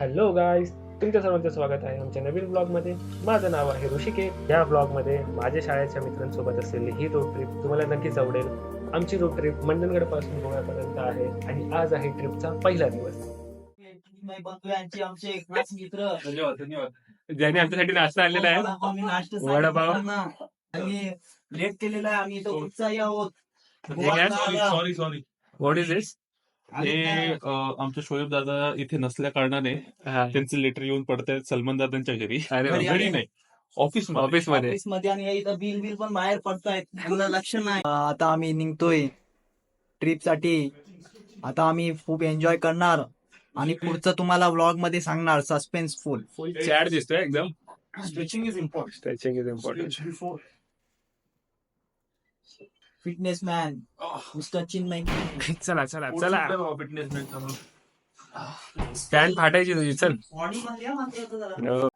Hello guys, तुमच्या सर्वांचं स्वागत आहे आमच्या नवीन ब्लॉगमध्ये. माझं नाव आहे ऋषिकेश. या ब्लॉगमध्ये माझ्या शाळेच्या मित्रांसोबत असलेली ही रोड ट्रिप तुम्हाला नक्कीच आवडेल. आमची रोड ट्रिप मंडणगडपासून गोव्यापर्यंत आहे आणि आज आहे ट्रिपचा पहिला दिवस. आमचे खास मित्र ज्याने आमच्यासाठी नाश्ता आणलेला आहे, आम्ही नाश्ता वडापाव. आणि लेट केलेला आहे. आम्ही इथं उत्साही आहोत. सॉरी व्हॉट इज दिस? हे आमचे शोएब दादा इथे नसल्या कारणाने त्यांचे लेटर येऊन पडतायत सलमान दादांच्या घरी. अरे घरी नाही, ऑफिस मध्ये. ऑफिसमध्ये. ऑफिस मध्ये आणि इथं बिल पण बाहेर पडतायत. त्यांना लक्ष नाही. आता आम्ही निघतोय ट्रिप साठी. आता आम्ही खूप एन्जॉय करणार आणि पुढचं तुम्हाला व्लॉग मध्ये सांगणार. सस्पेन्सफुल. चॅट दिसतोय एकदम. Stretching is important. Stretching is important. Fitness man mister Chinmay. चला चला चला, स्टँड फाटायची तुझी. चल बॉडी मध्ये म्हणते होतं जरा.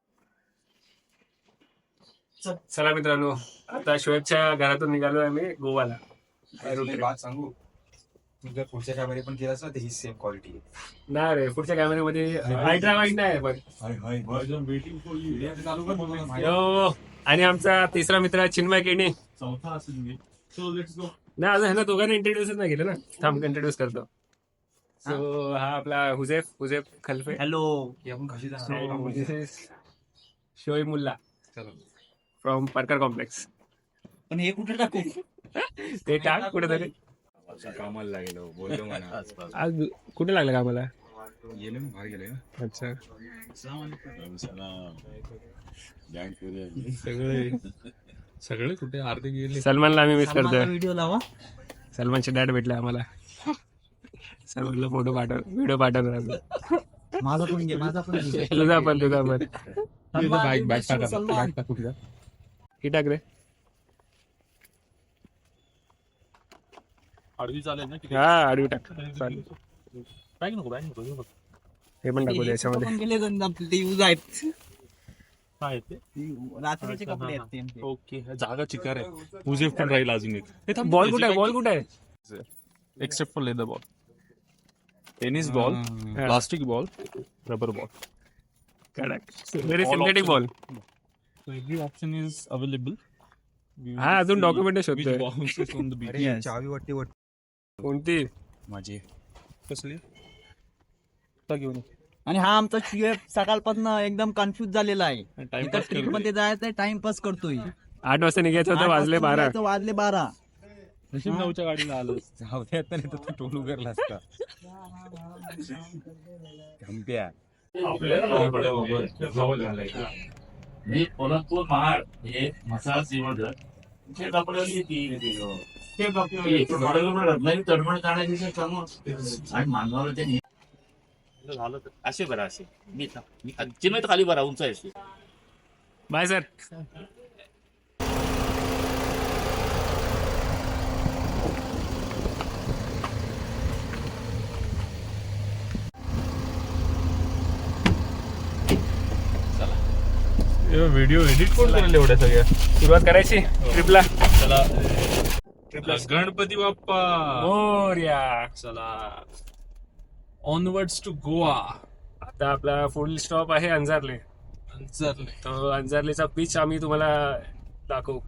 चला मित्रांनो, आता शोएबच्या घरातून निघालो आम्ही गोवाला. बात सांगू, तुझ्या पुढच्या कॅमेरे पण केलास ना, ही सेम क्वालिटी नाही रे, पुढच्या कॅमेऱ्यामध्ये अल्ट्रा वाईड नाही पण. यो, आणि आमचा तिसरा मित्र चिन्मय केणी. चौथा असेल. So let's go. नाही, अजून ह्यांना दोघांना इंट्रोड्यूसच नाही केलं ना. थांब, इंट्रोड्यूस करतो. सो हा आपला Huzef Khalfe. Hello. This is Shoaib Mulla from Parkar complex. पण हे कुठे टाकू? ते टाक कुठेतरी. कामाला लागेल बोललो मला. आज कुठे लागलं का आम्हाला? गेले मी बाहेर गेले. अच्छा, सगळे कुठे अर्धे गेले. सलमानला आम्ही मिस करतोय. व्हिडिओ लावा. सलमानचे डॅड भेटले आम्हाला. सलमानला फोटो व्हिडिओ पाठवणार आम्ही. माझा पण घे, माझा पण घे. तुझा पण सलमान. ही टाक रे. आडवी चालेल ना? हा, आडवी टाक. चालेल. बॅग नको. हे पण टाकू याच्यामध्ये. पण गेले गंध आपले ते यूज आहेत. काय ते? रात्रीचे कपडे आहेत ते. ओके, जागा चिकार आहे. हुजेफ पण राहील अजून एक. बॉल कुठे आहे? बॉल कुठे आहे? Except for leather ball, tennis ball, plastic ball, rubber ball. Very synthetic ball. Every option is available. हा, अजून डॉक्युमेंट शोधतोय. चावी वाटते कोणती? माझी कसली? घेऊन आणि हा आमचा शिवेब सकाळपासून एकदम कन्फ्युज झालेला आहे. इथं ट्रिप मध्ये जायचं टाइमपास करतोय. 8 वाजता निघायचं होतं, वाजले 12. वाजले 12. नशीब 9च्या गाडीला आलो. जाऊ दे आता, नाही तर तू टोल उगरला असता. गंप्या मी पोलादपूर महाड हे मसाला श्रीमंत हे कपड्यावरती ते रत्नागिरी तडमड काढायची आणि मानवाला ते झालं तर असे बरं असे मी चिन्मय तर खाली बरा उंच आहे. Bye sir. व्हिडिओ एडिट कोण करेल एवढ्या सगळ्या? सुरुवात करायची ट्रिपला. चला, गणपती बाप्पा मोरया. चला, ऑनवर्ड्स टू गोवा. आता आपला फुल स्टॉप आहे अंजारले. तो अंजारलेचा बीच आम्ही तुम्हाला दाखवू.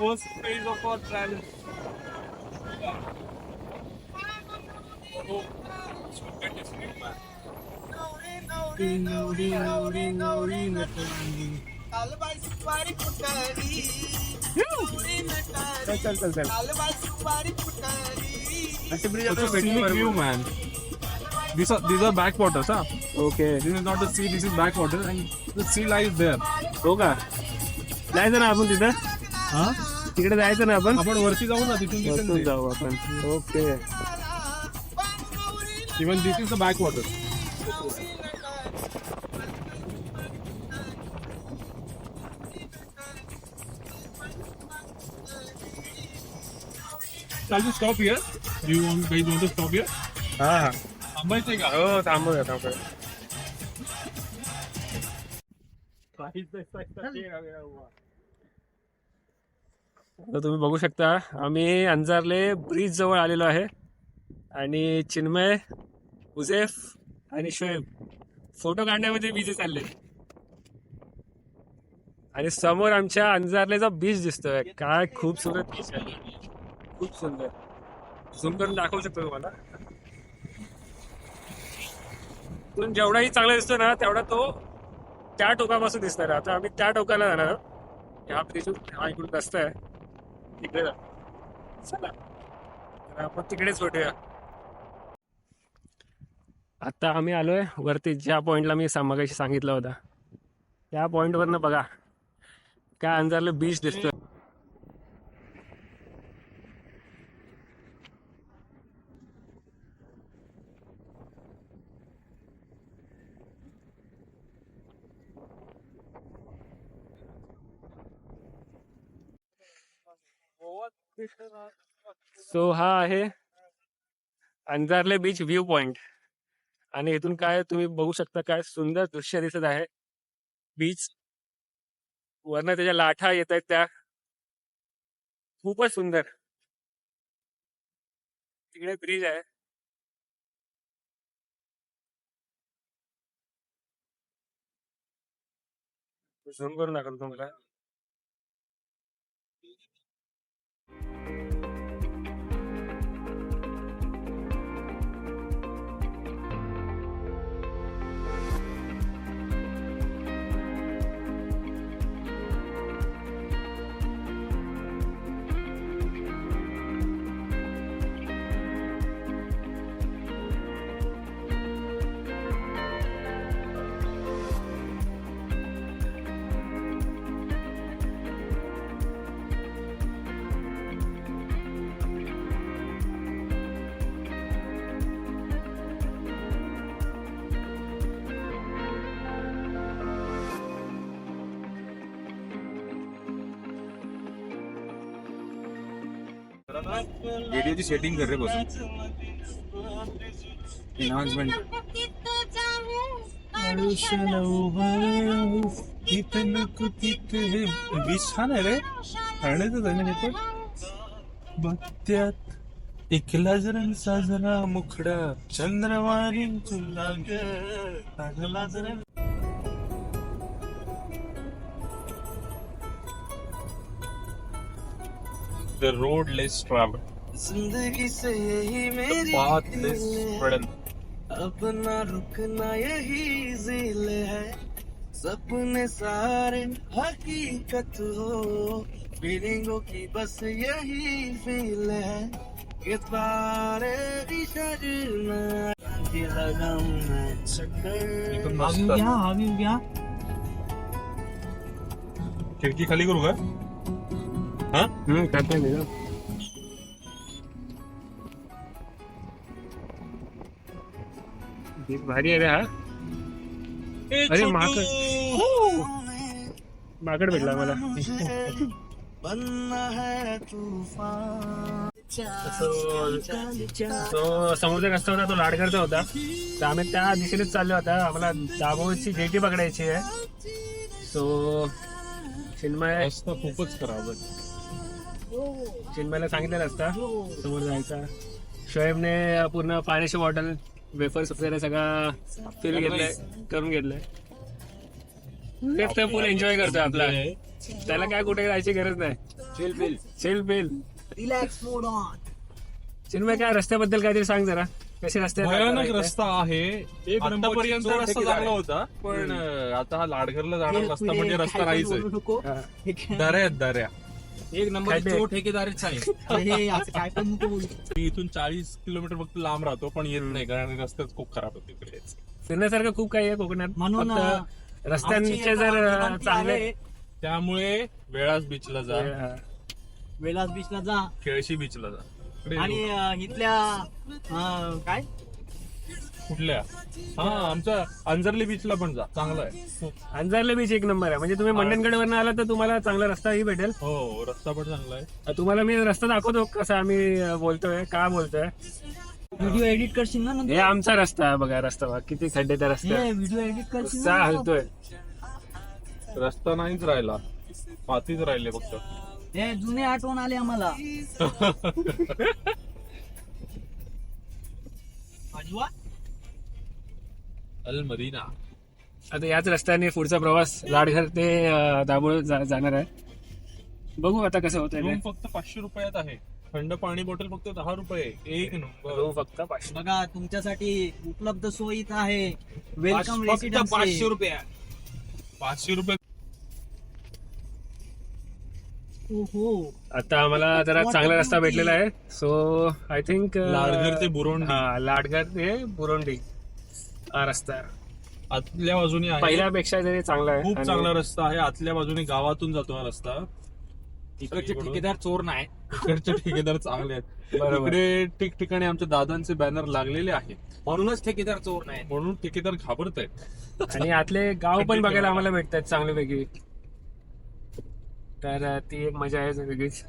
First phase of our travel. चल. View, man. These are backwaters, huh? Okay. This is not the sea, this is backwater, and the sea lies there. हो का? जायचं ना आपण तिथं? तिकडे जायचं ना आपण वरती जाऊ ना तिथून वरतून जाऊ आपण. Okay. Even this is the back water. Shall we stop here? Do you guys want to stop here? हा हा. थांबायचंय का? हो थांबूया. आता तुम्ही बघू शकता आम्ही अंजारले ब्रिज जवळ आलेलो आहे आणि चिन्मय, उजेफ आणि शोएब फोटो काढण्यामध्ये बिझी चालले आणि समोर आमच्या अंजारलेचा बीच दिसतोय. काय खूपसुंदर बीच आहे, खूप सुंदर. झूम करून दाखवू शकतो तुम्हाला. पण जेवढाही चांगला दिसतो ना तेवढा तो त्या टोकापासून दिसणार. आता आम्ही त्या टोकाला जाणार आहोत. ह्या ब्रिज हा इकडून रस्ता आहे तिकडे जा. चला तर आपण तिकडेच भेटूया. आता आम्ही आलोय वरती ज्या पॉइंटला मी मगाशी सांगितलं होता त्या पॉइंटवरनं बघा काय अंजारलं बीच दिसतोय. सो हा आहे अंजारले बीच व्ह्यू पॉइंट आणि इथून काय तुम्ही बघू शकता काय सुंदर दृश्य दिसत आहे. बीच वरनं त्याच्या लाटा येत आहेत त्या खूपच सुंदर. तिकडे ब्रिज आहे. झूम करून दाखवतो तुम्हाला. व्हिडिओची सेटिंग कर रे बसून. एनहान्समेंट. बीच छान आहे रे. हरण्याचं जाणं हे पण बत्त्यात एकला जरा साजरा मुखडा चंद्रवारी तुला लागला जरा. The road less traveled. जिंदगी से यही मेरी The path less trodden. अपना रुकना यही ज़िल है. सपने सारे हकीकत हो. फीलिंगों की बस यही फील है. ये तारे भी सजना की लगन में चक्कर. इथून मस्त. खिडकी खाली करू का? करतोय मी. बीच भारी आहे रे हा. अरे माकड भेटला मला. बनना है तूफान. तो समोरचा रस्ता होता तो लाडघरचा होता तर आम्ही त्या दिशेनेच चाललो होता. आम्हाला दाभोळची जेटी पकडायची आहे. सो चिन्मय रस्ता खूपच खराब आहे. चिन्मयला सांगितलेला रस्ता समोर जायचा. शोएबने पूर्ण पाण्याची बॉटल वेफर्स वगैरे सगळा फिल घेतलाय करून घेतलाय. फुल एन्जॉय करतोय आपला. त्याला काय कुठे जायची गरज नाही. Chill feel relax mode on. Chinmay काय रस्त्याबद्दल काहीतरी सांग जरा. कसे रस्ते भयानक रस्ता आहे. आतापर्यंत रस्ता चांगला होता पण आता हा लाडघरला जाणारा रस्ता म्हणजे रस्ता नाहीच आहे. दऱ्या आहेत दऱ्या. एक नंबर चोर ठेकेदारच आहे. काय पण नको बोलू. मी इथून 40 किलोमीटर फक्त लांब राहतो पण येत नाही कारण रस्त्याच खूप खराब होते इकडे. फिरण्यासारखं खूप काही आहे कोकणात. म्हणून फक्त रस्त्यांचे जर चांगले त्यामुळे वेळाच बीचला जा, वेलास बीचला जा केळशी बीचला जा. आणि इथल्या काय कुठल्या? हा, आमच्या अंजरली बीचला पण जा, चांगला आहे. अंजारले बीच एक नंबर आहे. म्हणजे तुम्ही मंडणगडवरनं आला तर तुम्हाला चांगला रस्ताही भेटेल. हो, रस्ता पण चांगला आहे. तुम्हाला मी रस्ता दाखवतो कसा आम्ही बोलतोय, का बोलतोय. व्हिडिओ एडिट करशील ना नंतर? हे आमचा रस्ता आहे बघा, रस्ता बघा किती खड्डेदार रस्ता आहे. व्हिडिओ एडिट करशील कसा हलतोय. रस्ता नाहीच राहिला, मातीच राहिले फक्त. हे जुने आठवण आले आम्हाला. अजवा अल मदीना. आता याच रस्त्याने पुढचा प्रवास लाडघर ते दाभोळ जाणार आहे. बघू आता कसं होतंय रूम ते. फक्त 500 रुपयात आहे. थंड पाणी बॉटल फक्त 10 रुपये. एक नंबर. हो, फक्त 500. बघा तुमच्यासाठी उपलब्ध सोयी इथं आहे. वेलकम फक्त रेसिडेन्सी. 500 रुपये. 500 रुपये. ओहो. आता आम्हाला जरा चांगला रस्ता भेटलेला आहे. सो आय थिंक लाडघर ते बुरोंडी. हा, लाडघर ते बुरोंडी हा रस्ता आहे. आतल्या बाजूने आहे. पहिल्यापेक्षा तरी चांगला आहे. खूप आणि चांगला रस्ता आहे. आतल्या बाजूने गावातून जातो हा रस्ता. इकडचे ठेकेदार चोर नाही. इकडचे ठेकेदार चांगले आहेत. बरोबर. इकडे ठिकठिकाणी आमच्या दादांचे बॅनर लागलेले आहेत, म्हणूनच ठेकेदार चोर नाही. म्हणून ठेकेदार घाबरत आहेत. आणि आतले गाव पण बघायला आम्हाला भेटतात चांगले वेगळी. तर ती एक मजा आहे वेगळीच.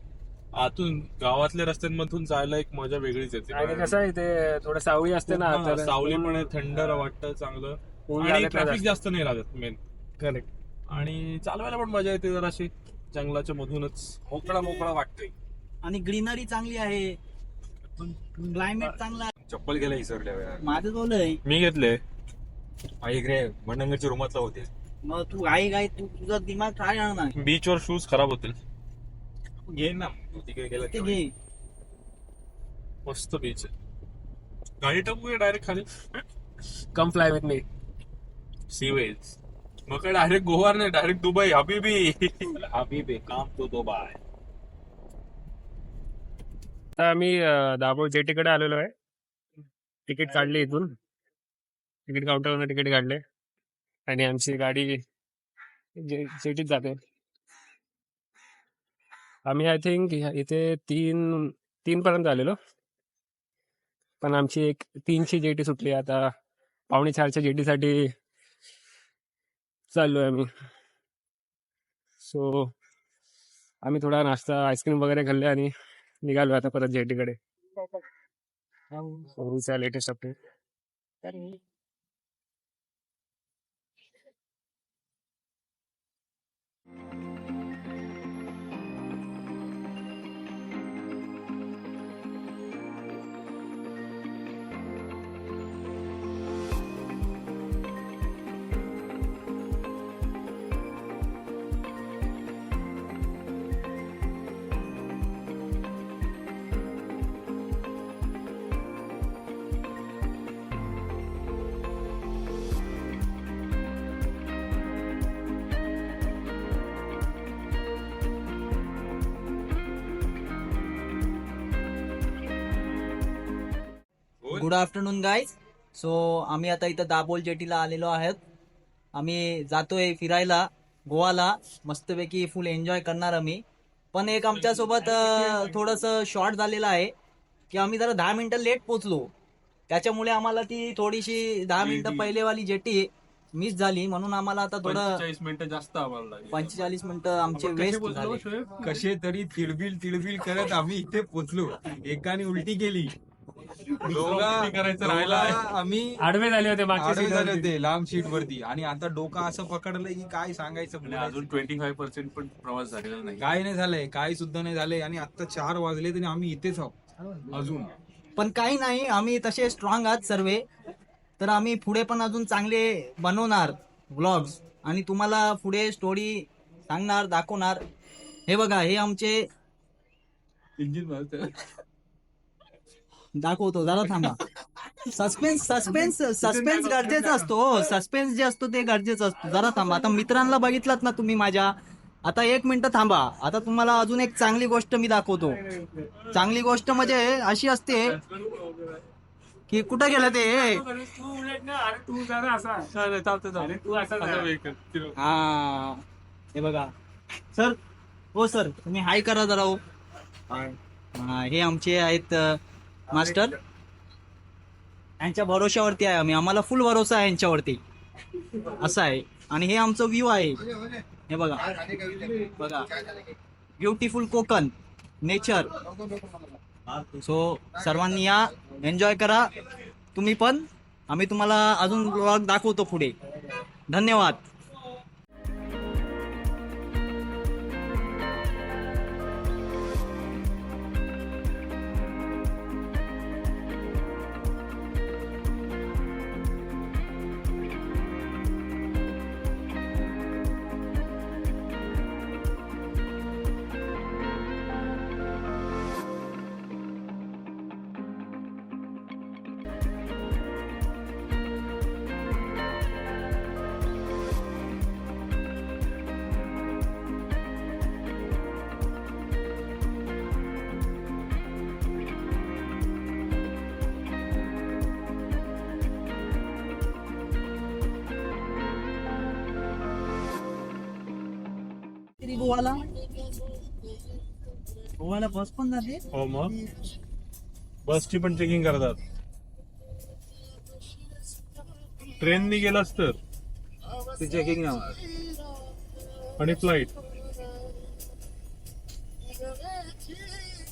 आतून गावातल्या रस्त्यांमधून जायला एक मजा वेगळीच येते. आणि कसं आहे ते थोडं सावळी असते ना. हा, तर सावली पण आहे, थंड वाटतं चांगलं. ऊन आणि लागत नाही ट्रॅफिक जास्त. जास्त नाही लागत मेन. करेक्ट. आणि चालवायला पण मजा येते जराशी, जंगलाच्या मधूनच मोकळा मोकळा वाटतंय. आणि ग्रीनरी चांगली आहे. क्लायमेट चांगला आहे. चप्पल गेला विसरल्या वेळा. माझं बोलय मी घेतले. इकडे मंडणगडच्या रूमातला होते. मग तू घाई तुझा दिमाग काय आणणार बीचवर शूज खराब होतील. घे ना तिकडे गेला ते घे. मस्त बीच आहे. गाडी टाकूया डायरेक्ट खाली. कम फ्लाय विथ मी. सीवेज. मग काय डायरेक्ट गोवा नाही, डायरेक्ट दुबई. हबीबी. हबीबी काम तो दुबई. आता आम्ही दाभोळ जेटीकडे आलेलो आहे. तिकीट काढले इथून. तिकीट काउंटरवरून तिकीट काढले आणि आमची गाडी जेटीत जाते. आम्ही आय थिंक इथे 3 पर्यंत आलेलो, पण आमची एक 3ची जेटी सुटली. आता 3:45च्या जेटीसाठी चाललोय आम्ही. सो आम्ही थोडा नाश्ता आईस्क्रीम वगैरे खाल्ले आणि निघालो आता परत जेटीकडे. Latest update. Good afternoon guys. So आम्ही आता इथं दाभोळ जेटीला आलेलो आहोत. आम्ही जातोय फिरायला गोवाला. मस्तपैकी फुल एन्जॉय करणार आम्ही. पण एक आमच्यासोबत थोडस शॉर्ट झालेलं आहे की आम्ही जरा 10 मिनिटं लेट पोचलो. त्याच्यामुळे आम्हाला ती थोडीशी 10 मिनिटं पहिलेवाली जेटी मिस झाली. म्हणून आम्हाला आता थोडं 45 मिनिटं जास्त आम्हाला लागली. 45 मिनिटं आमचे वेस्ट झाले. कसे तरी तिळबिल करत आम्ही इथे पोचलो. एकाने उलटी केली, उलटी करायचं राहिलं आहे. आम्ही आडवे झाले होते मागच्या आडवे झाले सीटवरती. होते लांब सीट वरती. आणि आता डोका असं पकडलंय की काय सांगायचं. आणि अजून 25% पण प्रवास झालेला नाही. काय नाही झालंय, काय सुद्धा नाही झालंय. आणि आता 4 वाजले तरी आम्ही इथेच आहोत अजून. पण काही नाही, आम्ही तसे स्ट्रॉंग आहात सर्व. तर आम्ही पुढे पण अजून चांगले बनवणार व्लॉग्स आणि तुम्हाला पुढे स्टोरी सांगणार, दाखवणार. हे बघा, हे आमचे इंजिन दाखवतो, जरा थांबा. सस्पेन्स गरजेचा असतो. सस्पेन्स जे असतो ते गरजेचं असतो. जरा थांबा. आता मित्रांना बघितलात ना तुम्ही माझ्या. आता 1 मिनिट थांबा. आता तुम्हाला अजून एक चांगली गोष्ट मी दाखवतो. चांगली गोष्ट म्हणजे अशी असते की कुठं गेलं ते. तू जरा असा. अरे तू असा जा. हा, हे बघा, सर हो सर, तुम्ही हाय करा जरा हो. हे आमचे आहेत मास्टर. यांच्या भरोश्यावरती आहे आम्ही, आम्हाला फुल भरोसा आहे यांच्यावरती. असं आहे. आणि हे आमचं व्ह्यू आहे. हे बघा बघा, ब्युटिफुल कोकण नेचर. सो सर्वांनी या, एन्जॉय करा तुम्ही पण. आम्ही तुम्हाला अजून ब्लॉग दाखवतो पुढे. धन्यवाद. गोवाला गोवाला बस पण जाते. हो मग बसची पण चेकिंग करतात. ट्रेननी गेलास तर चेकिंग आणि फ्लाईट.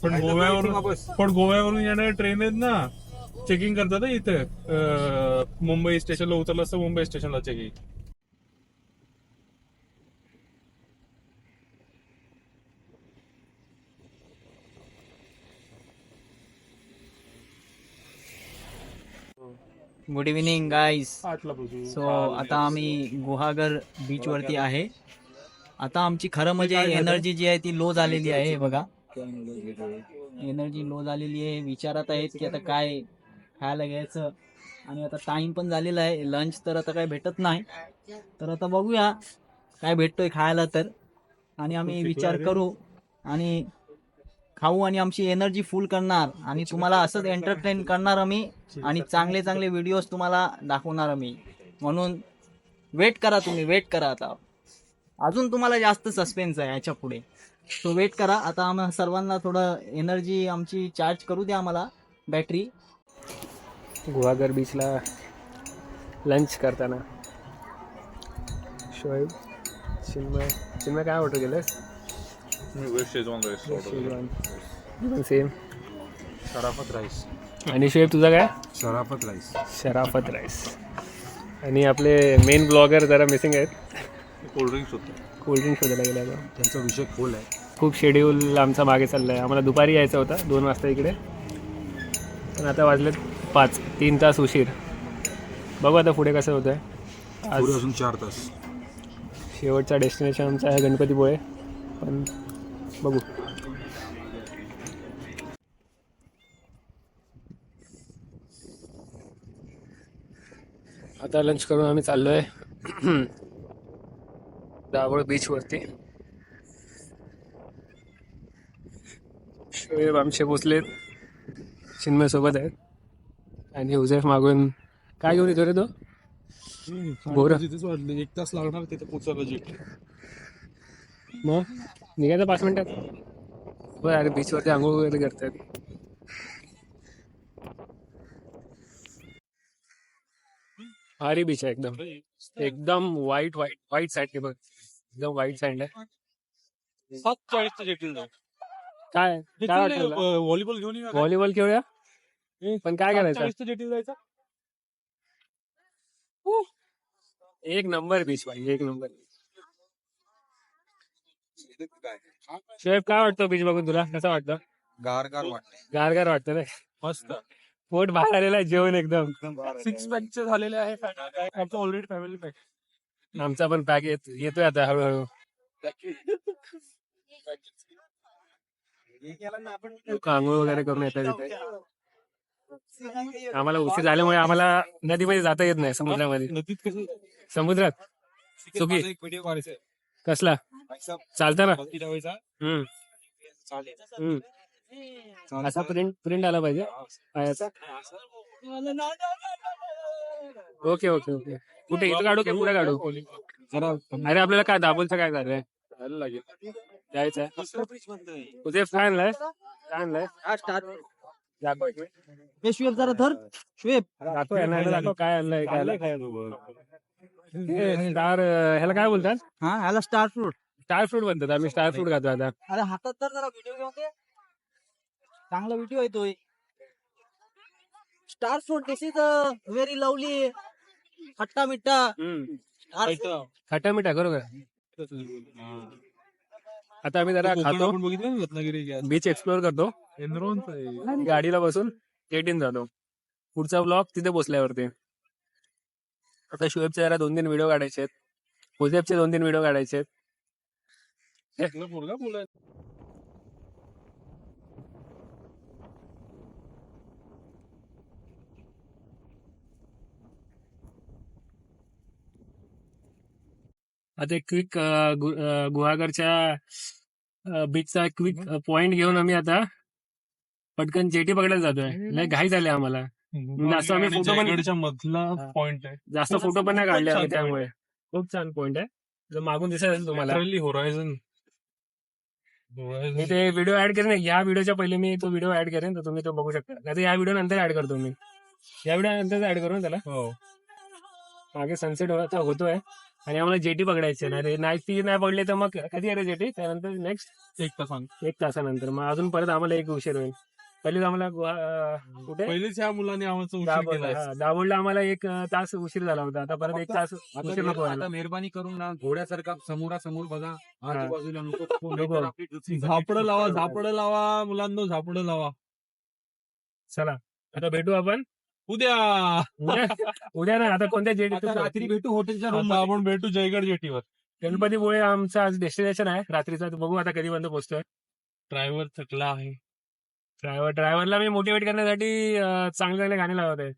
पण गोव्यावरून येणाऱ्या ट्रेन आहेत ना, चेकिंग करतात ना इथे. मुंबई स्टेशनला उतरलं असतं, मुंबई स्टेशनला चेकिंग. Good evening guys. 8ला पोहोचू. सो आता आम्ही गुहागर बीच वरती आहे. आता आमची खरं म्हणजे एनर्जी जी आहे ती लो झालेली आहे. हे बघा, एनर्जी लो झालेली आहे. विचारात आहेत की आता काय खायला घ्यायचं. आणि आता टाइम पण झालेला आहे. लंच तर आता काय भेटत नाही, तर आता बघूया काय भेटतोय खायला तर. आणि आम्ही विचार करू आणि खाऊ आणि आमची एनर्जी फुल करणार आणि तुम्हाला असंच एंटरटेन करणार आम्ही. आणि चांगले चांगले व्हिडिओज तुम्हाला दाखवणार आम्ही. म्हणून वेट करा, तुम्ही वेट करा. आता अजून तुम्हाला जास्त सस्पेन्स आहे याच्या पुढे. सो वेट करा. आता आम्हाला सर्वांना थोडं एनर्जी आमची चार्ज करू द्या आम्हाला, बॅटरी. गुहागर बीचला लंच करताना शोएब, चिन्मय काय ऑर्डर केलंस? Schezwan rice. सेम. शराफत राईस. आणि शोएब तुझा काय? शराफत राईस. शराफत राईस. आणि आपले मेन ब्लॉगर जरा मिसिंग आहेत. कोल्ड्रिंक्स होतं. कोल्ड्रिंक शोधायला गेला होता. त्यांचा विषय खोल आहे. खूप शेड्यूल आमचा मागे चालला आहे. आम्हाला दुपारी यायचं होतं 2 वाजता इकडे, पण आता वाजलेत 5. 3 तास उशीर. बघू आता पुढे कसं होतं आहे. पुढे अजून 4 तास. शेवटचा डेस्टिनेशन आमचा आहे गणपतीपुळे, पण बघू. आता लंच करून आम्ही चाललो आहे दाभोळ बीचवरती. शोएब आमचे पोचलेत, चिन्मय सोबत आहेत. आणि हुजैफ मागून काय घेऊन येतो रे तो? बोरं. तिथेच वाटलं 1 तास लागणार तिथे पोचायला. जेट मग निघायचं 5 मिनिटात. बरं, अरे बीचवरती आंघोळ वगैरे करतात. भारी बीच आहे एकदम. एकदम व्हाईट सँड. बघ एकदम व्हाईट सँड आहे. 7:40 जेटील जाऊ. काय काय वाटतं तुला? व्हॉलीबॉल घेऊन येऊया. व्हॉलीबॉल खेळूया, पण काय करायचं? 7:40 जेटील जायचं. एक नंबर बीच पाहिजे, एक नंबर. शेफ काय वाटतं बीच बघून तुला? कसं वाटतं? गारगार वाटते. गारगार वाटतं ना? मस्त. पोट बाहेर आलेलं आहे, जेवण एकदम. 6 पॅकचे झालेले आहे. आमचं ऑलरेडी फॅमिली पॅक. आमचा पण पॅक येतोय आता हळूहळू. आंघोळ वगैरे करून येतात तिथे. आम्हाला उशीर झाल्यामुळे आम्हाला नदीमध्ये जाता येत नाही. समुद्रामध्ये. नदीत कसं समुद्रात चुकी. एक व्हिडिओ काढायचा आहे. कसला? चालतं ना? चालेल. असा प्रिंट आला पाहिजे पायाचा. Okay okay okay. कुठे इथं काढू की पुढे काढू? अरे आपल्याला काय दाबोलचं काय झालंय? जायला लागेल. जायचंय तुझे फॅन शुएब जरा धर. शुएब दाखव काय आणलंय स्टार ह्याला काय बोलतात हा ह्याला स्टार फ्रूट. स्टार फ्रूट म्हणतात आम्ही स्टार फ्रूट खातो आता. अरे हातात तर जरा व्हिडिओ घेऊन दे. चांगला व्हिडिओ येतोय. Star fruit this is very lovely. खट्टा मिठा. खट्टा मिठा बरोबर. आता आम्ही जरा खातो आपण बघितलं ना रत्नागिरी बीच एक्सप्लोर करतो आणि गाडीला बसून जेटीन जातो. पुढचा ब्लॉग तिथे पोचल्यावरती. आता शुएबचे जरा 2-3 व्हिडिओ काढायचे आहेत. हुसेफचे 2-3 व्हिडिओ काढायचे आहेत. मुलगा मुलं आता एक क्विक गुहागरच्या बीचचा क्विक पॉइंट घेऊन आम्ही आता पटकन जेटी पकडायला जातोय. लय घाई झाली आम्हाला. जास्त आम्ही फोटो पण जयगडच्या मधला पॉइंट आहे. जास्त फोटो पण नाही काढले आम्ही खूप छान त्यामुळे. खूप छान पॉइंट आहे. जर मागून दिसत असेल तुम्हाला होरायझन मी ते व्हिडिओ ऍड करेन. या व्हिडिओच्या पहिले मी तो व्हिडिओ ऍड करेन तर तुम्ही तो बघू शकता. नाही या व्हिडिओ नंतर ऍड करतो मी. या व्हिडिओ नंतर ऍड करू ना त्याला. हो मागे सनसेट होतोय आणि आम्हाला जेटी पकडायची नाही ती नाही पडली तर मग कधी आहे जेटी त्यानंतर नेक्स्ट 1 तासानंतर मग अजून परत आम्हाला एक उशीर होईल. पहिलेच आम्हाला कुठे पहिलेच ह्या मुलांनी आमचा उशीर केलाय. दाभोळला आम्हाला 1 तास उशीर झाला होता. आता परत 1 तास उशीर नको व्हायला. आता मेहरबानी करून ना घोड्यासारखा समोरासमोर बघा. आजूबाजूला नको. झापडं लावा मुलांना, झापडं लावा. चला आता भेटू आपण उद्या उद्या ना. आता कोणत्या जेटी रात्री भेटू हॉटेलच्या रूम. आता आपण भेटू जयगड जेटीवर. गणपतीपुळे आमचं आज डेस्टिनेशन आहे रात्रीचा. बघू आता कधी बंद पोहोचतोय. ड्रायव्हर थकला आहे. ड्रायव्हरला मी मोटिवेट करण्यासाठी चांगले चांगले गाणे लावत आहे.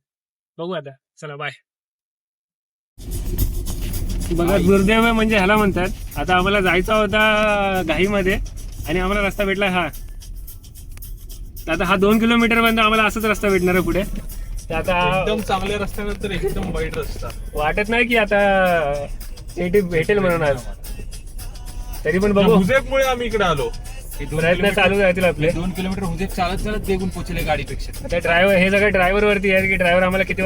बघू आता. चला बाय. बघा दुर्दैव म्हणजे ह्याला म्हणतात. आता आम्हाला जायचा होता घाईमध्ये आणि आम्हाला रस्ता भेटला हा. आता हा 2 किलोमीटर पर्यंत आम्हाला असंच रस्ता भेटणार आहे पुढे. तर आता एकदम चांगल्या रस्त्यानंतर एकदम वाईट रस्ता. वाटत नाही की आता जेटी भेटेल म्हणून आज. तरी पण बघू. हुसेफमुळे आम्ही इकडे आलो. प्रयत्न चालू राहतील आपले. 2 किलोमीटर होते चालत देऊन पोहोचले गाडीपेक्षा. आता ड्रायव्हर हे सगळं ड्रायव्हर वरती आहे की ड्रायव्हर आम्हाला किती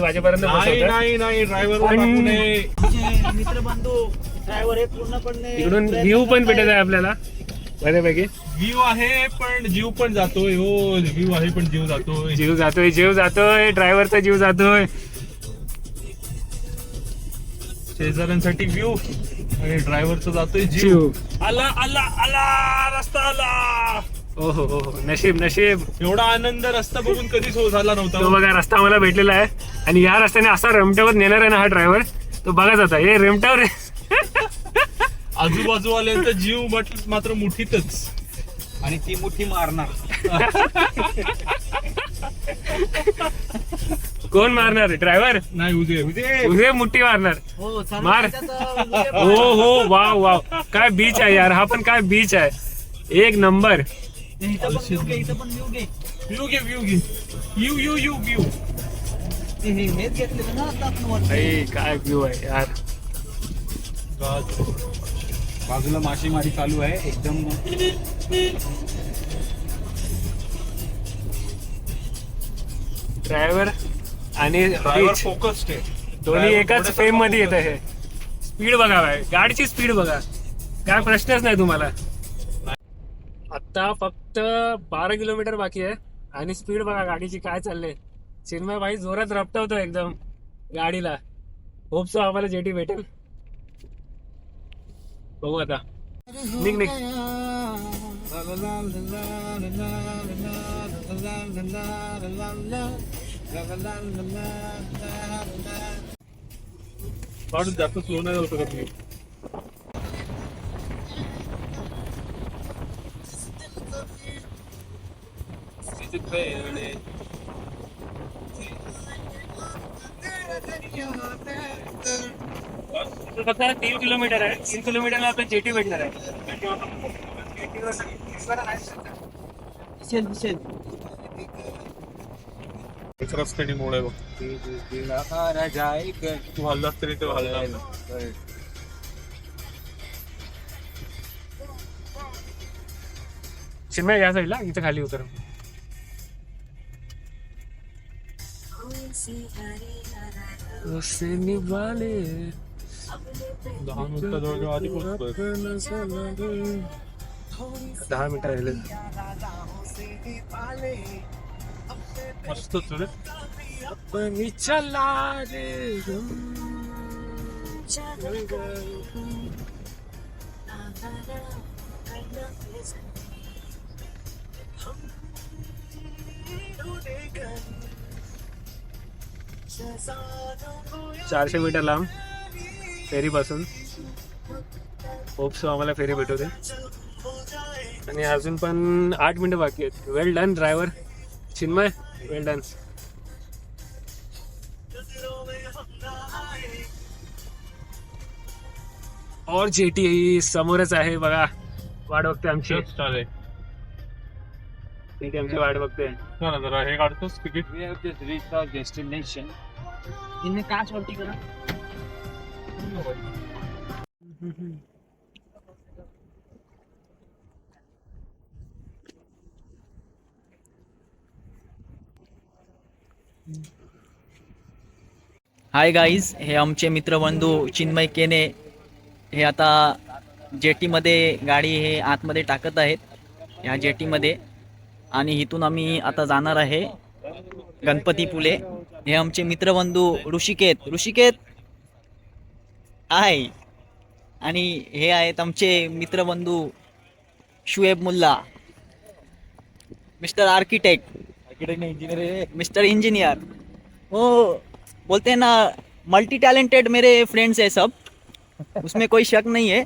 वाजेपर्यंत पोहोचवतो. नाही ड्रायव्हर मित्र बंधू ड्रायव्हर हे पूर्णपणे तिकडून व्ह्यू पण भेटत आहे आपल्याला बऱ्यापैकी. व्ह्यू आहे पण जीव पण जातोय. हो व्ह्यू आहे पण जीव जातोय. जीव जातोय ड्रायव्हरचा जीव जातोय. शेजाऱ्यांसाठी व्ह्यू आणि ड्रायव्हरचा जातोय जीव. जीव आला रस्ता आला. हो नशीब. एवढा आनंद रस्ता बघून कधीच झाला तो नव्हता. बघा रस्ता आम्हाला भेटलेला आहे आणि या रस्त्याने असा रेमट्यावर नेणार आहे ना हा ड्रायव्हर. तो बघा जाता हे रेमट्यावर आजूबाजूवाल्यांचा जीव मात्र मुठीतच. आणि ती मुठी मारणार. कोण मारणार ड्रायव्हर नाही उदे मुठी मारणार. हो मार. हो वाव काय बीच आहे यार. हा पण काय बीच आहे. एक नंबर. इथं पण व्ह्यू घे. व्ह्यू हेच घेतलेलं ना आता आपण वरती. काय व्ह्यू आहे यार. बाजूला मासेमारी चालू आहे एकदम. ड्रायव्हर आणि ड्रायव्हर beach फोकस्ड आहे. दोन्ही एकाच फ्रेम मध्ये येत आहे. स्पीड बघा गाडीची स्पीड बघा. काय प्रश्नच नाही तुम्हाला. आता फक्त 12 किलोमीटर बाकी आहे आणि स्पीड बघा गाडीची काय चालले. चिन्मय भाई जोरात रपटवतो एकदम गाडीला. होप सो आम्हाला जेटी भेटेल. बघू आता. निघ पण जास्त स्लो नाही जाऊ शकत मी. फक्त 3 किलोमीटर आहे. 3 किलोमीटरला आपल्या जेटी भेटणार आहे. दिसेल. रस्त्याने मोड आहे बघ. तू हल्लास तरी तो हल्ला. चिन्मय या साईडला इथं खाली उतर. दहा मिनिटं जवळजवळ आधी पोहोचतोय. 10 मिनिटं राहिले. मस्त रे. चारशे मीटर लांब फेरीपासून. होप्स आम्हाला फेरी भेटू दे. आणि अजून पण 8 मिनिटं बाकी आहेत. वेल डन ड्रायव्हर चिन्मय, वेल डन. और जेटी समोरच आहे बघा. वाट बघते आमची. चालेल. जेटी आमची वाट बघते. चला जरा हे काढतोस तिकीट. डेस्टिनेशन इन्हें काच वरती करा. हाय गाईज, हे आमचे मित्रबंधू चिन्मय केने हे आता जेटीमध्ये गाडी हे आतमध्ये टाकत आहेत ह्या जेटीमध्ये. आणि इथून आम्ही आता जाणार आहे गणपतीपुले. हे आमचे मित्रबंधू ऋषिकेत आहे. आणि हे आहेत आमचे मित्रबंधू Shoaib Mulla, mister architect, mister engineer. वो बोलते हैं ना, मल्टी टैलेंटेड मेरे फ्रेंड्स है सब, उसमें कोई शक नहीं है.